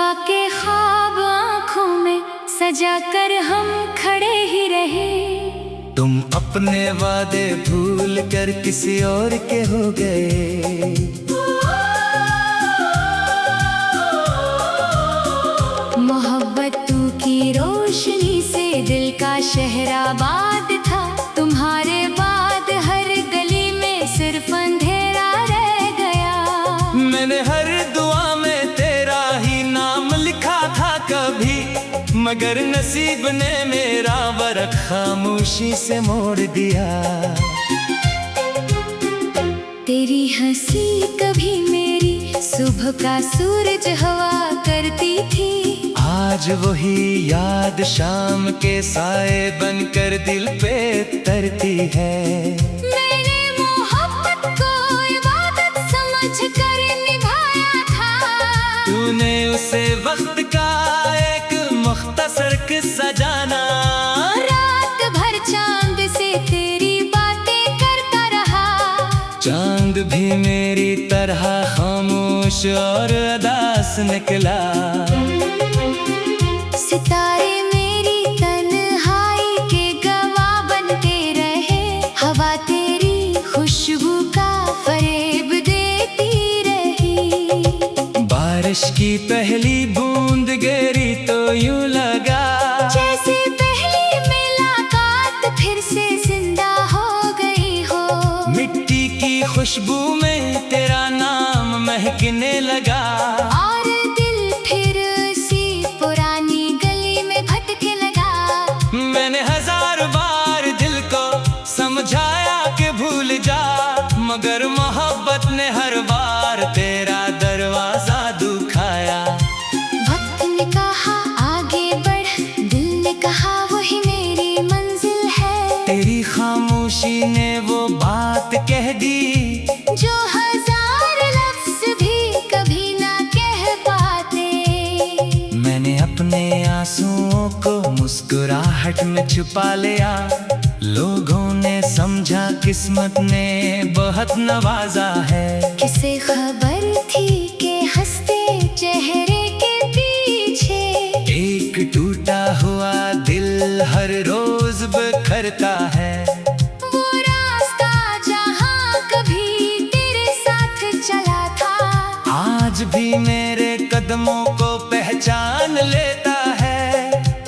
वफा के ख्वाब आँखों में सजा कर हम खड़े ही रहे। तुम अपने वादे भूल कर किसी और के हो गए। मोहब्बतों की रोशनी से दिल का शहर आबाद था। तुम्हारे बाद हर गली में सिर्फ अंधेरा रह गया। मैंने हर दुआ में तेरा ही नाम लिखा था कभी, मगर नसीब ने मेरा वर्क खामोशी से मोड़ दिया। तेरी हंसी कभी मेरी सुबह का सूरज हवा करती थी। आज वही याद शाम के साए बनकर दिल पे तरती है। मैंने मोहब्बत को इबादत समझ कर निभाया था। तूने उसे वक्त का एक मुख्तसर किस्सा जाना। रात भर चांद से तेरी बातें करता रहा। चांद भी मेरी तरह खामोश और उदास निकला। सितारे मेरी तन्हाई के गवाह बनते रहे। हवा तेरी खुशबू का फरेब देती रही। बारिश की पहली बूंद गिरी तो यूं लगा जैसे पहली मुलाकात फिर से जिंदा हो गई हो। मिट्टी की खुशबू में तेरा नाम महकने लगा। और दिल फिर उसी पुरानी गली में भटके लगा। मैंने हजार बार दिल को समझाया कि भूल जा, मगर मोहब्बत ने हर बार तेरा दरवाजा दुखाया। वक्त ने कहा आगे बढ़, दिल ने कहा वही मेरी मंजिल है। तेरी खामोशी ने वो बात कह दी जो हजार लफ्ज भी कभी ना कह पाते। मैंने अपने आंसुओं को मुस्कुराहट में छुपा लिया। लोगों ने समझा किस्मत ने बहुत नवाजा है। किसे खबर थी कि हंसते चेहरे के पीछे एक टूटा हुआ दिल हर रोज बिखरता है। वो रास्ता जहाँ कभी तेरे साथ चला था आज भी मेरे कदमों को पहचान लेता है।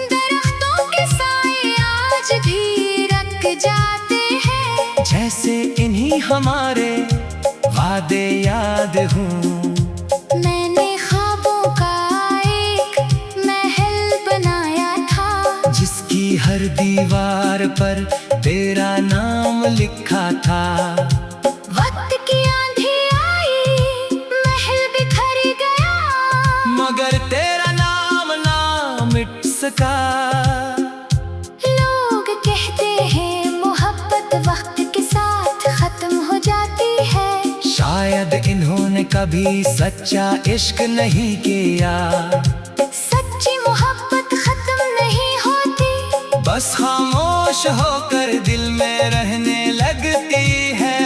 दरख्तों के साए आज भी रख जाते हैं। जैसे इन्हीं हमारे वादे याद हूँ। मैंने ख्वाबों का एक महल बनाया था। जिसकी हर दीवार पर तेरा नाम लिखा था। वक्त की आंधी आई, महल बिखर गया, मगर तेरा नाम ना मिट सका। लोग कहते हैं मोहब्बत वक्त के साथ खत्म हो जाती है। शायद इन्होंने कभी सच्चा इश्क नहीं किया। सच्ची मोहब्बत खत्म नहीं होती, बस खामोश होकर दिल में रहने लगती है।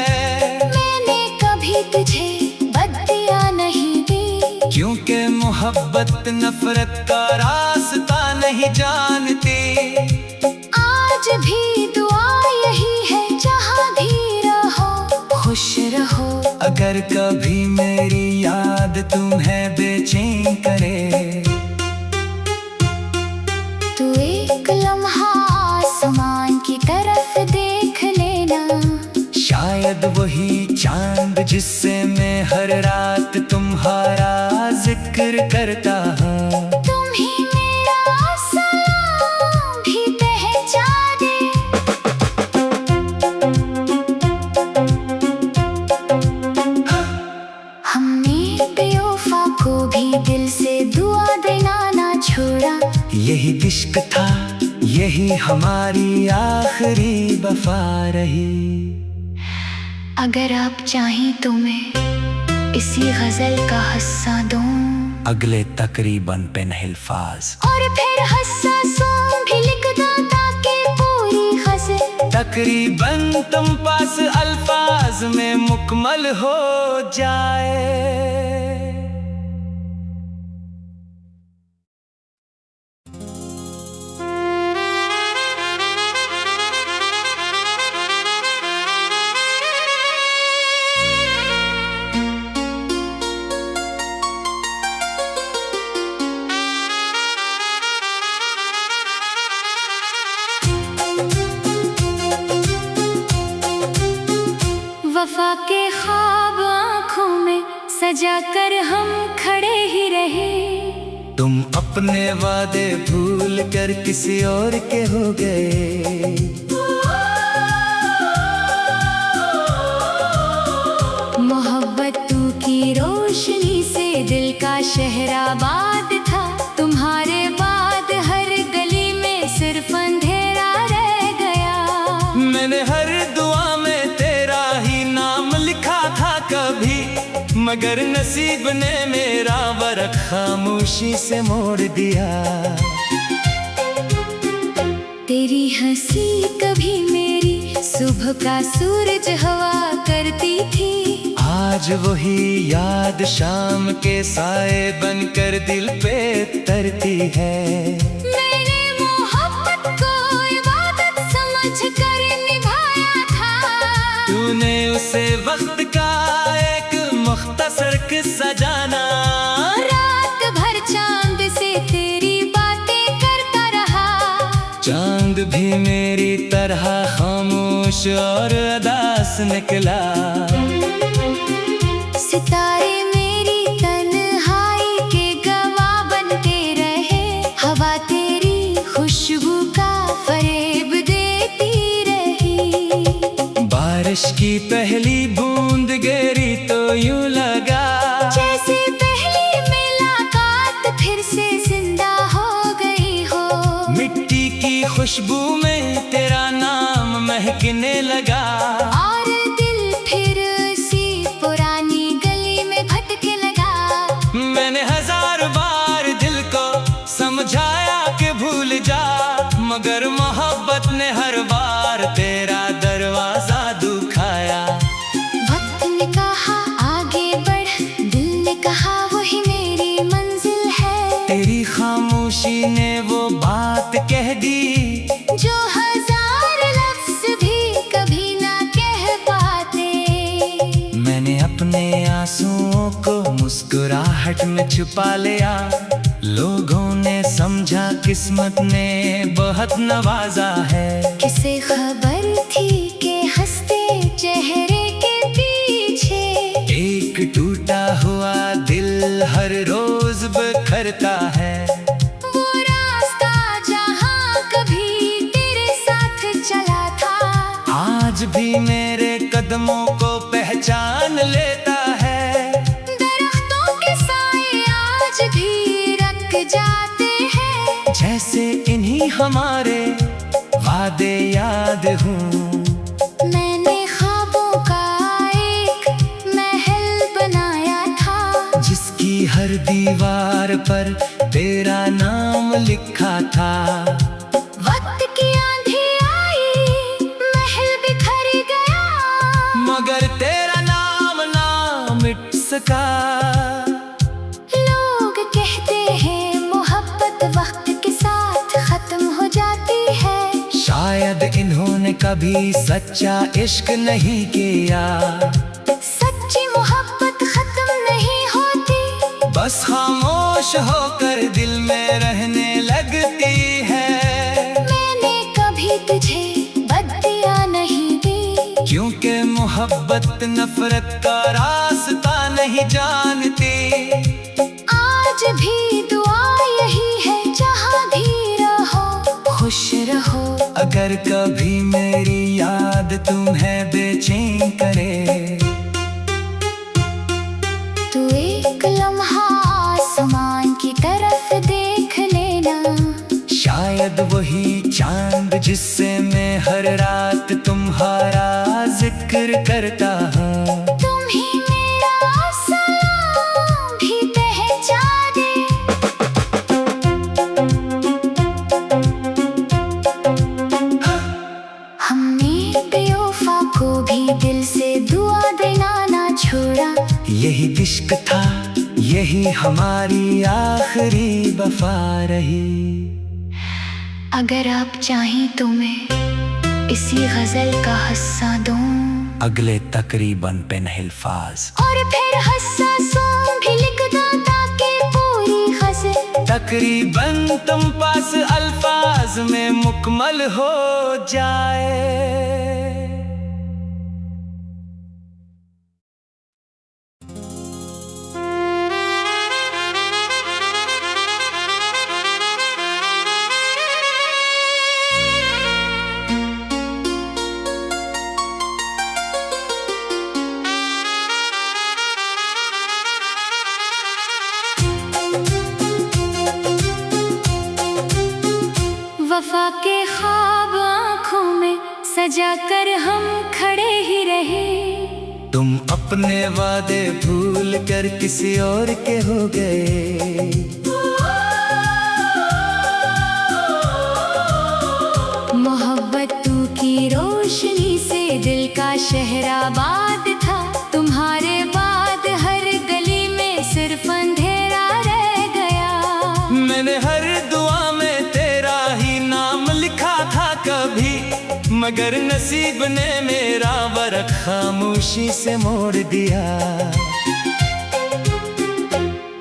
मैंने कभी तुझे बददिया नहीं दी, क्योंकि मोहब्बत नफरत का रास्ता नहीं जानती। आज भी दुआ यही है जहाँ भी रहो खुश रहो। अगर कभी मेरी याद तुम्हें बेचैन करे, तू एक लम्हा आसमान की तरफ देख लेना। शायद वही चांद जिससे मैं हर रात तुम्हारा जिक्र करता हूँ। तुम ही मेरा सलाम भी पहचाने। हमने बेवफा को भी दिल से दुआ देना ना छोड़ा। यही इश्क था, यही हमारी आखिरी वफा रही। अगर आप चाहें तो मैं इसी गजल का हिस्सा दूं, अगले तकरीबन पे अल्फाज और फिर हस्सा भी लिख दूं ताकि पूरी गजल तकरीबन तुम पास अल्फाज में मुकम्मल हो जाए। वफा के ख्वाब आँखों में सजा कर हम खड़े ही रहे। तुम अपने वादे भूल कर किसी और के हो गए। मोहब्बतों की रोशनी से दिल का शहर आबाद था। तुम्हारे बाद हर गली में सिर्फ अंधेरा रह गया। मैंने हर दुआ में तेरा ही नाम लिखा था कभी, मगर नसीब ने मेरा वर्क खामोशी से मोड़ दिया। तेरी हंसी कभी मेरी सुबह का सूरज हवा करती थी। आज वही याद शाम के साए बनकर दिल पे तरती है। मैंने मोहब्बत को इबादत समझ कर निभाया था। तूने उसे वक्त का एक मुख्तसर किस्सा जाना। रात भर चांद से तेरी बातें करता रहा। चांद भी मेरी तरह खामोश और अदास निकला। सितारे मेरी तन्हाई के गवाह बनते रहे। हवा तेरी खुशबू का फरेब देती रही। बारिश की पहली बूंद गिरी तो यूं लगा जैसे पहली मुलाकात फिर से जिंदा हो गई हो। मिट्टी की खुशबू में तेरा नाम महकने लगा। और दिल फिर उसी पुरानी गली में भटके लगा। मैंने हजार बार दिल को समझाया कि भूल जा, मगर मोहब्बत ने हर बार तेरा दरवाजा दुखाया। वक्त ने कहा आगे बढ़, दिल ने कहा वही मेरी मंजिल है। तेरी खामोशी ने वो बात कह दी जो हजार लफ्ज भी कभी ना कह पाते। मैंने अपने आंसुओं को मुस्कुराहट में छुपा लिया। लोगों ने समझा किस्मत ने बहुत नवाजा है। किसे खबर थी कि हंसते चेहरे के पीछे एक टूटा हुआ दिल हर रोज बिखरता है। वो रास्ता जहाँ कभी तेरे साथ चला था आज भी मेरे कदमों को पहचान लेता है। दरख्तों के साए आज भी रख जाते हैं। जैसे इन्हीं हमारे वादे याद हूँ। मैंने ख्वाबों का एक महल बनाया था। जिसकी हर दीवार पर तेरा नाम लिखा था। वक्त की आंधी आई, महल बिखर गया, मगर तेरा नाम ना मिट सका। लोग कहते हैं मोहब्बत वक्त के साथ खत्म हो जाती है। शायद इन्होंने कभी सच्चा इश्क नहीं किया। सच्ची मोहब्बत खत्म नहीं होती, बस खामोश होकर दिल में रहने लगती है। मैंने कभी तुझे बददिया नहीं दी, क्योंकि मोहब्बत नफरत का रास्ता नहीं जानती। आज भी दुआ यही है जहाँ भी रहो खुश रहो। अगर कभी मेरी याद तुम्हें बेचैन करे, तू एक लम्हा आसमान की तरफ देख लेना। शायद वही चांद जिससे मैं हर रात तुम्हारा जिक्र करता हूँ। तुम ही मेरा सलाम भी पहचाने। हमने बेवफा को भी दिल से दुआ देना ना छोड़ा। यही इश्क था, यही हमारी आखिरी वफा रही। अगर आप चाहें तो मैं इसी गजल का हिस्सा दूं, अगले तकरीबन पेन हिल्फाज और फिर हिस्सा सॉन्ग भी लिख दूं ताकि पूरी गजल तकरीबन तुम पास अल्फाज में मुकम्मल हो जाए। जाकर हम खड़े ही रहे। तुम अपने वादे भूल कर किसी और के हो गए। मोहब्बतों की रोशनी से दिल का शहर आबाद था। तुम्हारे बाद हर गली में सिर्फ अंधेरा रह गया। मैंने हर दुआ में तेरा ही नाम लिखा था कभी, मगर नसीब ने मेरा वर्क खामोशी से मोड़ दिया।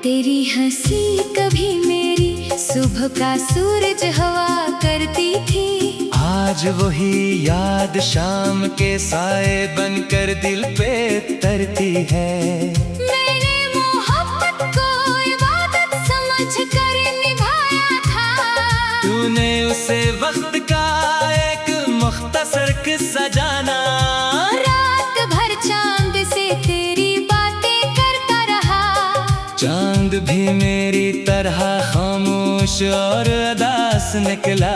तेरी हंसी कभी मेरी सुबह का सूरज हवा करती थी। आज वही याद शाम के साए बनकर दिल पे तरती है। मैंने मोहब्बत को इबादत समझकर निभाया था। तूने उसे वक्त का एक मुख्तसर किस्सा जाना। रात भर चांद से तेरी बातें करता रहा। चांद भी मेरी तरह खामोश और उदास निकला।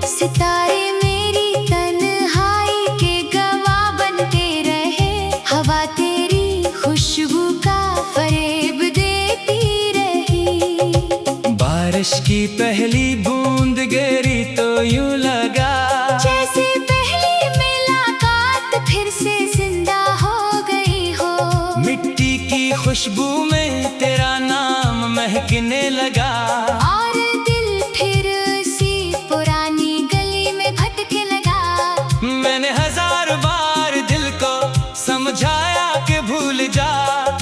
सितारे मेरी तन्हाई के गवाह बनते रहे। हवा तेरी खुशबू का फरेब देती रही। बारिश की पहली बूंद गिरी तो यूं लगा जैसे पहली मुलाकात फिर से जिंदा हो गई हो। मिट्टी की खुशबू में तेरा नाम महकने लगा। और दिल फिर उसी पुरानी गली में भटके लगा। मैंने हजार बार दिल को समझाया कि भूल जा,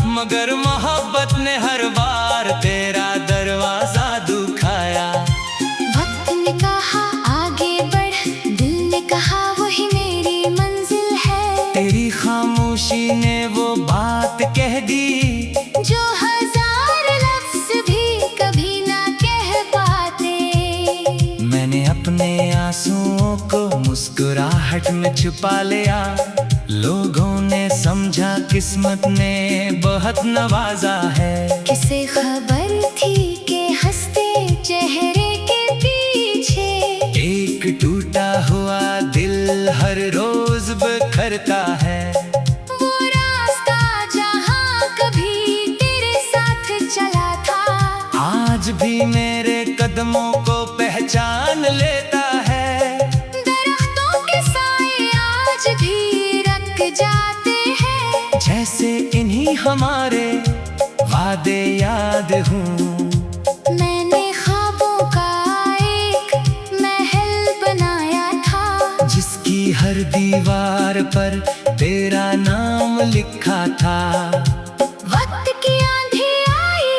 मगर मोहब्बत ने हर बार तेरा दरवाजा दुखाया। वक्त ने कहा आगे बढ़, दिल ने कहा वही मेरी मंजिल है। तेरी खामोशी ने वो बात कह दी जो हजार लफ्ज भी कभी ना कह पाते। मैंने अपने आंसुओं को मुस्कुराहट में छुपा लिया। लोगों ने समझा किस्मत ने बहुत नवाजा है। किसे खबर थी कि हंसते चेहरे के पीछे एक टूटा हुआ दिल हर रोज बिखरता है। वो रास्ता जहाँ कभी तेरे साथ चला था आज भी मेरे कदमों को पहचान लेता है। दरख्तों के साए आज भी रख जाते हैं। जैसे इन्हीं हमारे वादे याद हूँ। मैंने ख्वाबों का एक महल बनाया था। जिसकी हर दीवार पर तेरा नाम लिखा था। वक्त की आंधी आई,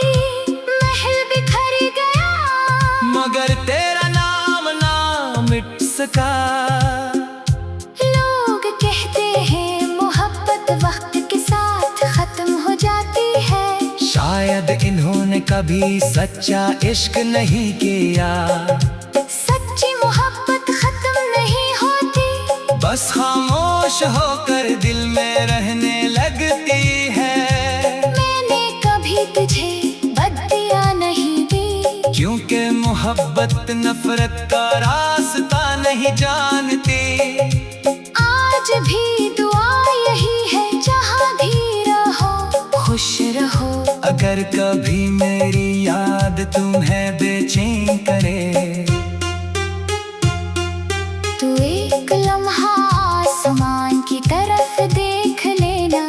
महल बिखर गया, मगर तेरा नाम ना मिट सका। लोग कहते हैं मोहब्बत वक्त के साथ खत्म हो जाती है। शायद इन्होंने कभी सच्चा इश्क नहीं किया। सच्ची मोहब्बत खत्म नहीं होती, बस खामोश होकर दिल में रहने लगती है। मैंने कभी तुझे बत्तियां नहीं दी, क्योंकि मोहब्बत नफरत का रास्ता नहीं जानती। आज भी दुआ यही है जहाँ भी रहो खुश रहो। अगर कभी मेरी याद तुम्हें बेचैन करे, तू एक लम्हा आसमान की तरफ देख लेना।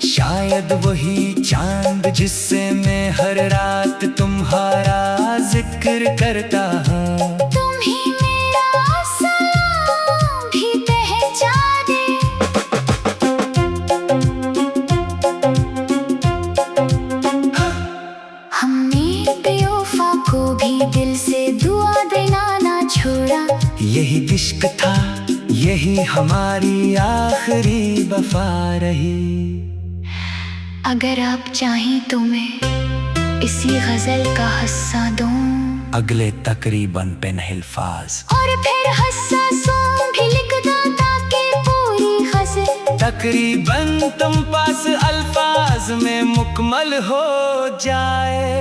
शायद वही चांद जिससे मैं हर रात तुम्हारा जिक्र करता हूँ। तुम ही मेरा सलाम भी पहचाने। हमने बेवफा को भी दिल से दुआ देना ना छोड़ा। यही इश्क था, यही हमारी आखिरी वफा रही। अगर आप चाहें तो मैं इसी गजल का हिस्सा दूं, अगले तकरीबन पे अल्फाज और फिर हस्सा सॉन्ग भी लिख दूं ताकि पूरी गजल तकरीबन तुम पास अल्फाज में मुकम्मल हो जाए।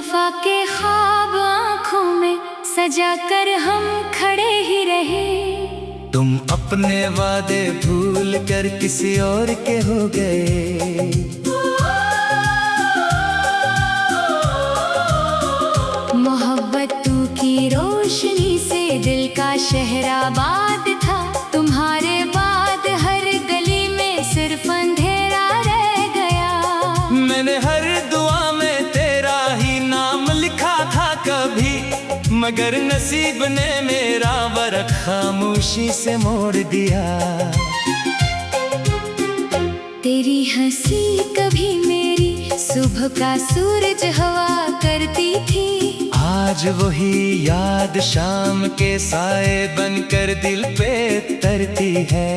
वफा के ख्वाब आँखों में सजा कर हम खड़े ही रहे। तुम अपने वादे भूल कर किसी और के हो गए। मोहब्बतों की रोशनी से दिल का शहर आबाद था। तुम्हारे बाद हर गली में सिर्फ अंधेरा रह गया। मैंने हर दुआ में तेरा ही नाम लिखा था कभी, मगर नसीब ने मेरा वरक खामोशी से मोड़ दिया। तेरी हंसी कभी मेरी सुबह का सूरज हवा करती थी। आज वही याद शाम के साए बनकर दिल पे तरती है।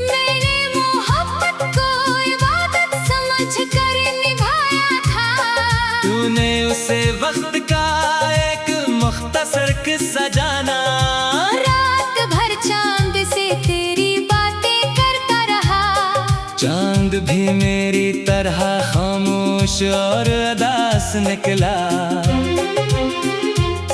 मैंने मोहब्बत को इबादत समझ कर निभाया था। तूने उसे वक्त का एक मुख्तसर किस्सा जाना। रात भर चांद से तेरी बातें करता रहा। चांद भी मेरी तरह खामोश और उदास निकला।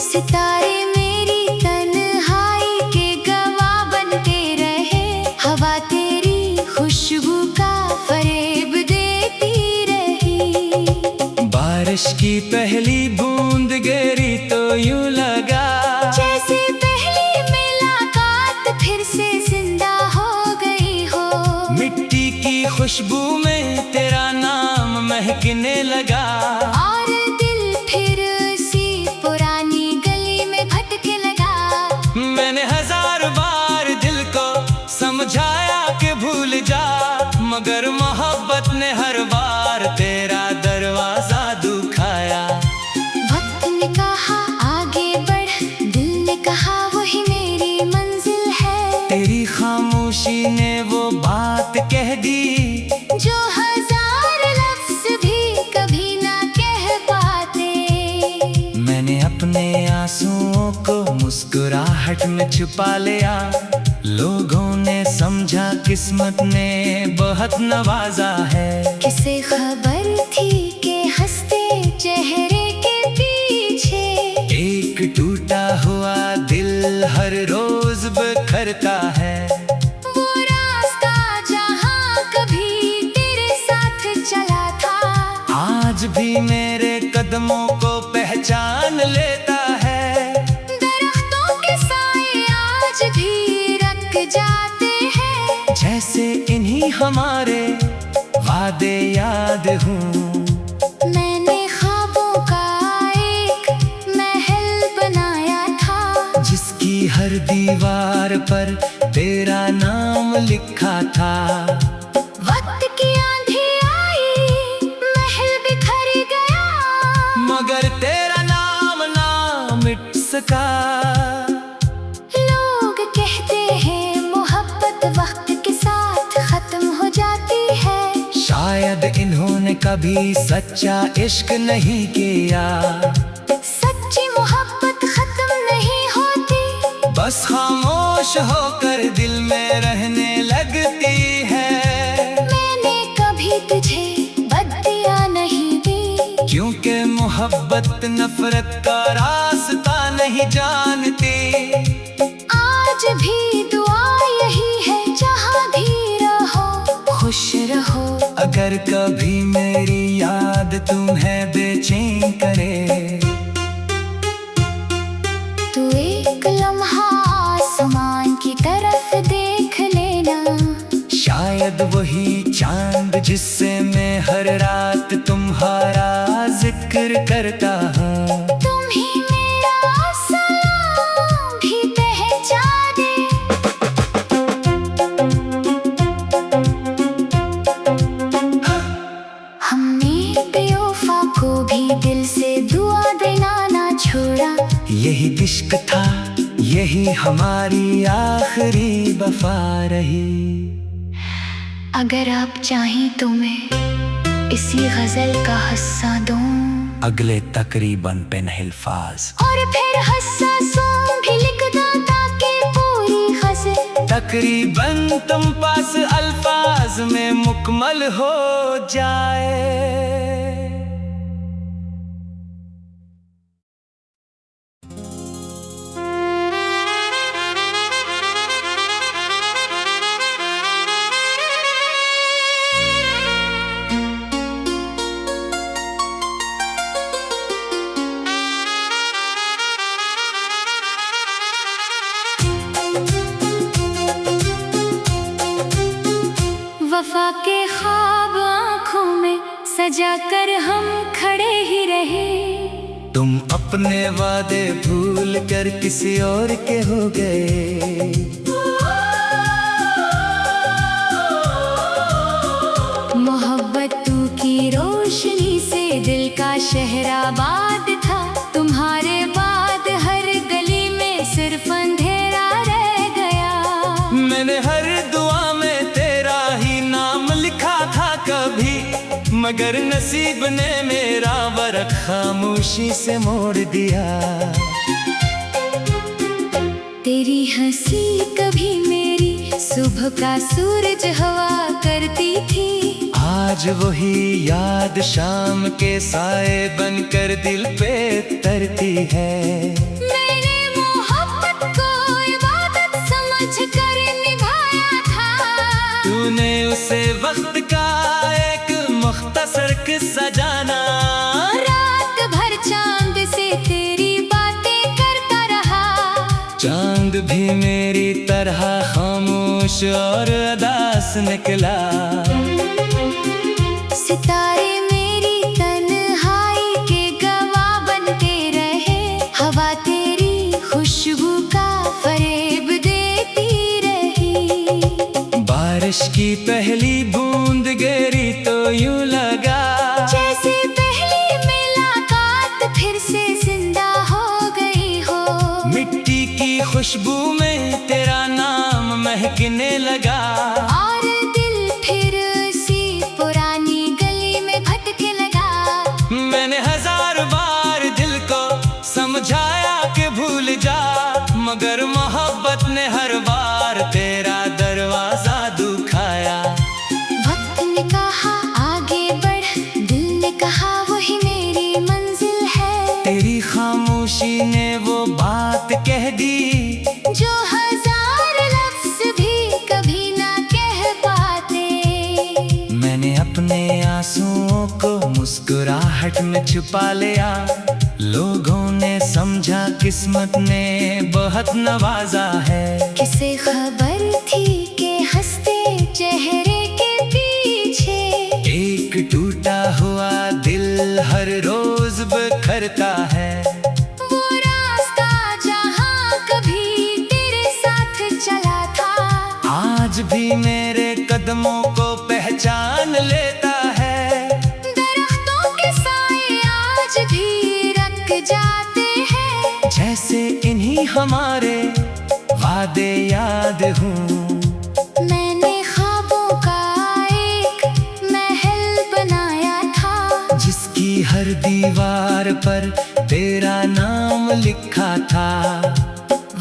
सितारे मेरी तन्हाई के गवाह बनते रहे। हवा तेरी खुशबू का फरेब देती रही। बारिश की पहली बूंद गिरी तो यूं लगा जैसे पहली मुलाकात फिर से जिंदा हो गई हो। मिट्टी की खुशबू में तेरा नाम महकने लगा। और दिल फिर उसी पुरानी गली में भटके लगा। मैंने हजार बार दिल को समझाया कि भूल जा, मगर मोहब्बत ने हर बार तेरा दरवाजा दुखाया। वक्त ने कहा आगे बढ़, दिल ने कहा वही मेरी मंजिल है। तेरी खामोशी ने वो बात कह दी जो हजार लफ्ज भी कभी ना कह पाते। मैंने अपने आंसुओं को मुस्कुराहट में छुपा लिया। लोगों ने समझा किस्मत ने बहुत नवाजा है। किसे खबर थी कि हंसते चेहरे के पीछे एक टूटा हुआ दिल हर रोज बिखरता है। वो रास्ता जहाँ कभी तेरे साथ चला था आज भी मेरे कदमों को पहचान लेता है। दरख्तों के साए आज भी रख जाते हैं। जैसे इन्हीं हमारे वादे याद हूँ। मैंने ख्वाबों का एक महल बनाया था। जिसकी हर दीवार पर तेरा नाम लिखा था। वक्त की आंधी आई, महल बिखर गया, मगर तेरा नाम ना मिट सका। लोग कहते हैं मोहब्बत वक्त के साथ खत्म हो जाती है। शायद इन्होंने कभी सच्चा इश्क नहीं किया। सच्ची मोहब्बत खत्म नहीं होती, बस खामोश होकर दिल में रहने लगती है। मैंने कभी तुझे बददिया नहीं दी, क्योंकि मोहब्बत नफरत का रास्ता नहीं जानती। आज भी दुआ यही है जहाँ भी रहो खुश रहो। अगर कभी मेरी याद तुम्हें बेचैन करे, तू एक लम्हा आसमान की तरफ देख लेना। शायद वही चांद जिससे मैं हर रात तुम्हारा जिक्र करता हूँ। तुम ही मेरा सलाम भी पहचाने। हमने बेवफा को भी दिल से दुआ देना ना छोड़ा। यही इश्क था, यही हमारी आखिरी वफा रही। अगर आप चाहें तो मैं इसी गजल का हिस्सा दूं, अगले तकरीबन पेन अल्फाज और फिर हिस्सा सॉन्ग भी लिख दूं ताकि पूरी गजल तकरीबन तुम पास अल्फाज में मुकम्मल हो जाए। सजा कर हम खड़े ही रहे। तुम अपने वादे भूल कर किसी और के हो गए। मोहब्बतों की रोशनी से दिल का शहर आबाद था। तुम्हारे बाद हर गली में सिर्फ अंधेरा रह गया। मैंने हर दुआ में तेरा ही नाम लिखा था कभी, मगर नसीब ने मेरा वर्क खामोशी से मोड़ दिया। तेरी हंसी कभी मेरी सुबह का सूरज हवा करती थी। आज वही याद शाम के साए बनकर दिल पे तरती है। मैंने मोहब्बत को इबादत समझ कर निभाया था। तूने उसे वक्त का एक मुख्तसर किस्सा जाना। रात भर चांद से तेरी बातें करता रहा। चांद भी मेरी तरह खामोश और उदास निकला। सितारे मेरी तन्हाई के गवाह बनते रहे। हवा तेरी खुशबू का फरेब देती रही। बारिश की पहली बूंद गिरी तो यूं लगा जैसे पहली मुलाकात फिर से जिंदा हो गई हो। मिट्टी की खुशबू में तेरा नाम महकने लगा। और दिल फिर उसी पुरानी गली में भटके लगा। मैंने हजार बार दिल को समझाया कि भूल जा, मगर मोहब्बत ने हर बार तेरा दरवाजा दुखाया। वक्त ने कहा आगे बढ़, दिल ने कहा वही मेरी मंजिल है। तेरी खामोशी ने वो बात कह दी जो हजार लफ्ज भी कभी ना कह पाते। मैंने अपने आंसुओं को मुस्कुराहट में छुपा लिया। लोगों ने समझा किस्मत ने बहुत नवाजा है। किसे खबर थी कि हंसते चेहरे के पीछे एक टूटा हुआ दिल हर रोज बिखरता है। वो रास्ता जहाँ कभी तेरे साथ चला था आज भी मेरे कदमों को पहचान लेता है। दरख्तों के साए आज भी रख जाते हैं। जैसे इन्हीं हमारे वादे याद हूँ। मैंने ख्वाबों का एक महल बनाया था। जिसकी हर दीवार पर तेरा नाम लिखा था।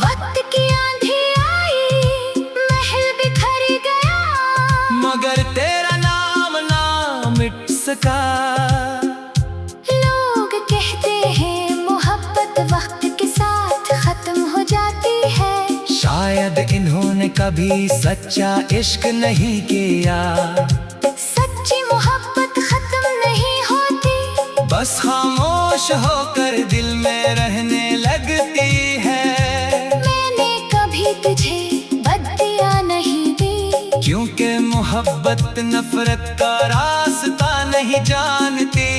वक्त की आंधी आई, महल बिखर गया। मगर तेरा नाम ना मिट सका। लोग कहते हैं मोहब्बत वक्त के साथ खत्म हो जाती है। शायद इन्होंने कभी सच्चा इश्क नहीं किया। सच्ची मोहब्बत खत्म नहीं होती, बस खामोश होकर दिल में रहने लगती है। मैंने कभी तुझे बत्तियां नहीं दी, क्योंकि मोहब्बत नफरत का रास्ता नहीं जानती।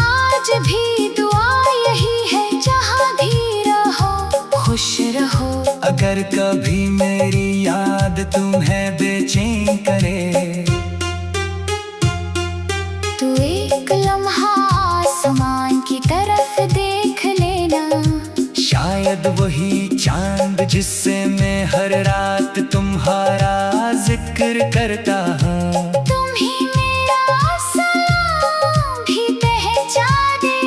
आज भी दुआ यही है जहाँ भी रहो खुश रहो। अगर कभी मेरी याद तुम्हें बेचैन करे, तू एक लम्हा आसमान की तरफ देख लेना। शायद वही चांद जिससे मैं हर रात तुम्हारा जिक्र करता हूँ। तुम ही मेरा सलाम भी पहचाने।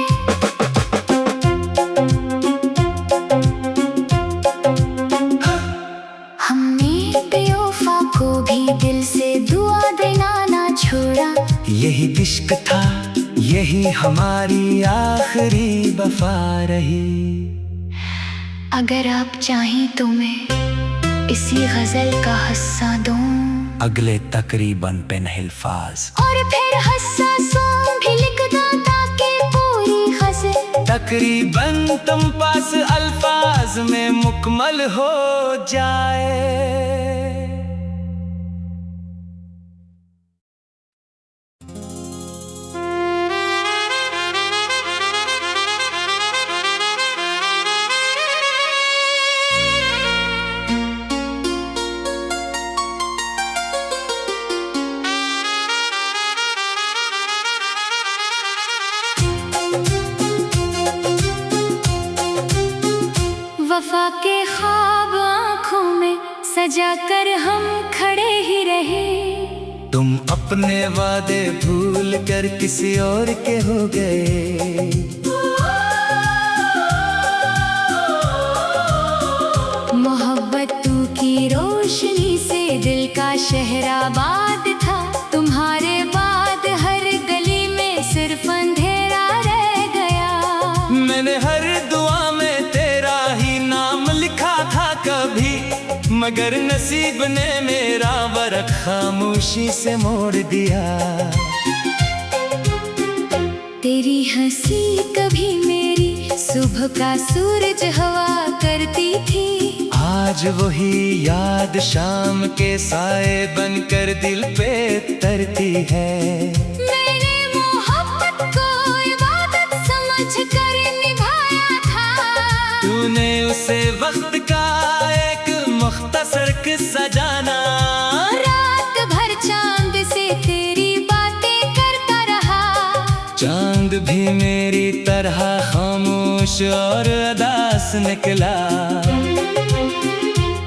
हमने बेवफा को भी दिल से दुआ देना ना छोड़ा। यही इश्क था, यही हमारी आखिरी वफा रही। अगर आप चाहें तो मैं इसी गजल का हिस्सा दूं, अगले तकरीबन पे अल्फाज और फिर हस्सा सोम भी लिख दूं ताकि पूरी गजल तकरीबन तुम पास अल्फाज में मुकम्मल हो जाए। जाकर हम खड़े ही रहे। तुम अपने वादे भूल कर किसी और के हो गए। मोहब्बतों की रोशनी से दिल का शहर आबाद था। तुम्हारे बाद हर गली में सिर्फ अंधेरा रह गया। मैंने हर दुआ में तेरा ही नाम लिखा था कभी, मगर नसीब ने मेरा वर्क खामोशी से मोड़ दिया। तेरी हंसी कभी मेरी सुबह का सूरज हवा करती थी। आज वही याद शाम के साए बनकर दिल पे तरती है। मैंने मोहब्बत को इबादत समझ कर निभाया था। तूने उसे वक्त का एक मुख्तसर किस्सा जाना। रात भर चांद से तेरी बातें करता रहा। चांद भी मेरी तरह खामोश और अदास निकला।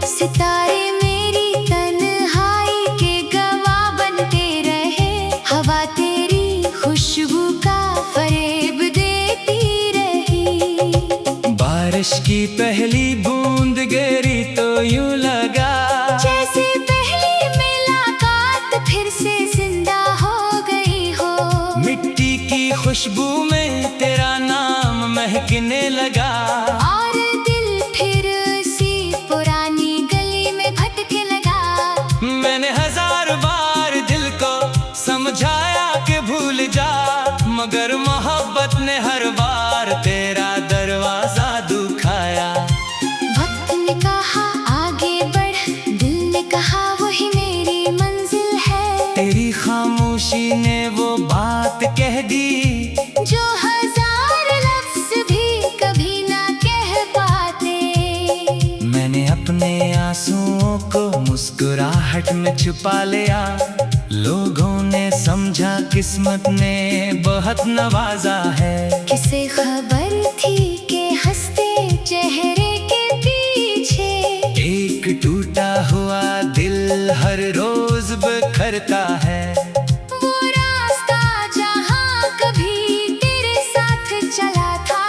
सितारे मेरी तन्हाई के गवाह बनते रहे। हवा तेरी खुशबू का फरेब देती रही। बारिश की पहली बूंद गिरी तो यूं लगा जैसे पहली मुलाकात फिर से जिंदा हो गई हो। मिट्टी की खुशबू में तेरा नाम महकने लगा। और दिल फिर उसी पुरानी गली में भटकने लगा। मैंने हजार बार दिल को समझाया कि भूल जा, मगर मोहब्बत ने हर बार तेरा दरवाजा दुखाया। वक्त ने कहा आगे बढ़, दिल ने कहा वही मेरी मंजिल है। तेरी खामोशी ने वो बात कह दी जो हजार लफ्ज भी कभी ना कह पाते। मैंने अपने आंसुओं को मुस्कुराहट में छुपा लिया। लोगों ने समझा किस्मत ने बहुत नवाजा है। किसे खबर थी कि हंसते चेहरे के पीछे एक टूटा हुआ दिल हर रोज बिखरता है। वो रास्ता जहाँ कभी तेरे साथ चला था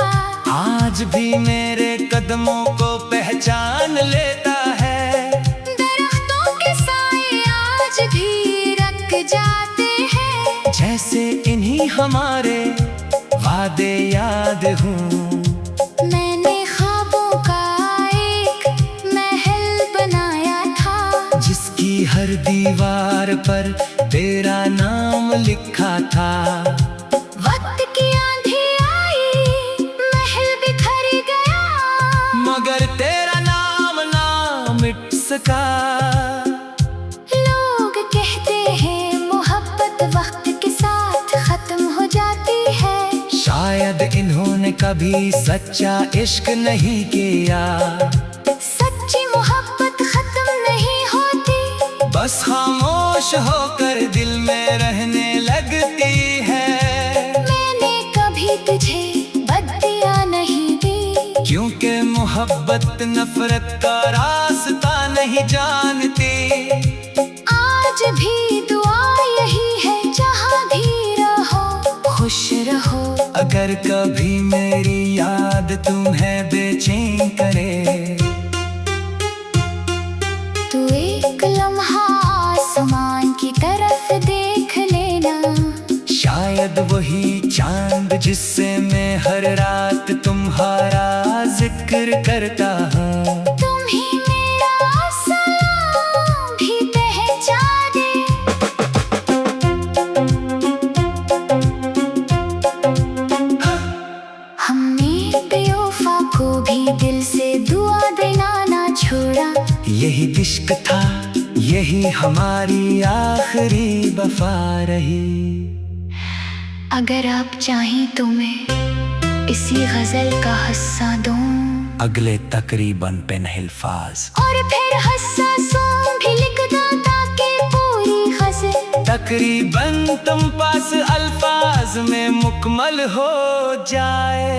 आज भी मेरे कदमों को पहचान लेता है। दरख्तों के साए आज भी रख जाते हैं। जैसे इन्हीं हमारे वादे याद हूँ। मैंने ख्वाबों का एक महल बनाया था। जिसकी हर दीवार पर तेरा नाम लिखा था। वक्त की आंधी आई, महल बिखर गया, मगर तेरा नाम ना मिट सका। लोग कहते हैं मोहब्बत वक्त के साथ खत्म हो जाती है। शायद इन्होंने कभी सच्चा इश्क नहीं किया। सच्ची मोहब्बत खत्म नहीं होती, बस खामोश होकर दिल में रहने लगती है। मैंने कभी तुझे बददिया नहीं दी, क्योंकि मोहब्बत नफरत का रास्ता नहीं जानती। आज भी दुआ यही है जहाँ भी रहो खुश रहो। अगर कभी मेरी याद तुम्हें बेचैन करे, तू एक लम्हा आसमान की तरफ देख लेना। शायद वही चांद जिससे मैं हर रात तुम्हारा जिक्र करता हूँ। तुम ही मेरा सलाम भी पहचाने। हमने बेवफा को भी दिल से दुआ देना ना छोड़ा। यही इश्क था, यही हमारी आखिरी वफा रही। अगर आप चाहें तो मैं इसी गजल का हिस्सा दूं, अगले तकरीबन पेन हिल्फाज और फिर हिस्सा सॉन्ग भी लिख दूं ताकि पूरी गजल तकरीबन तुम पास अल्फाज में मुकम्मल हो जाए।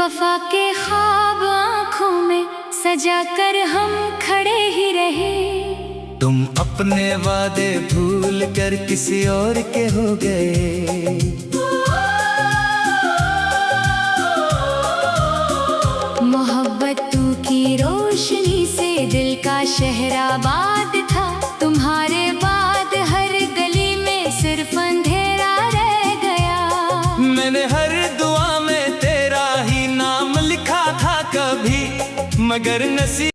वफा के ख्वाब आँखों में सजा कर हम खड़े ही रहे। तुम अपने वादे भूल कर किसी और के हो गए। मोहब्बत की रोशनी से दिल का शहर आबाद था। तुम्हारे बाद हर गली में सिर्फ अंधेरा रह गया। मैंने हर दुआ में तेरा ही नाम लिखा था कभी, मगर नसीब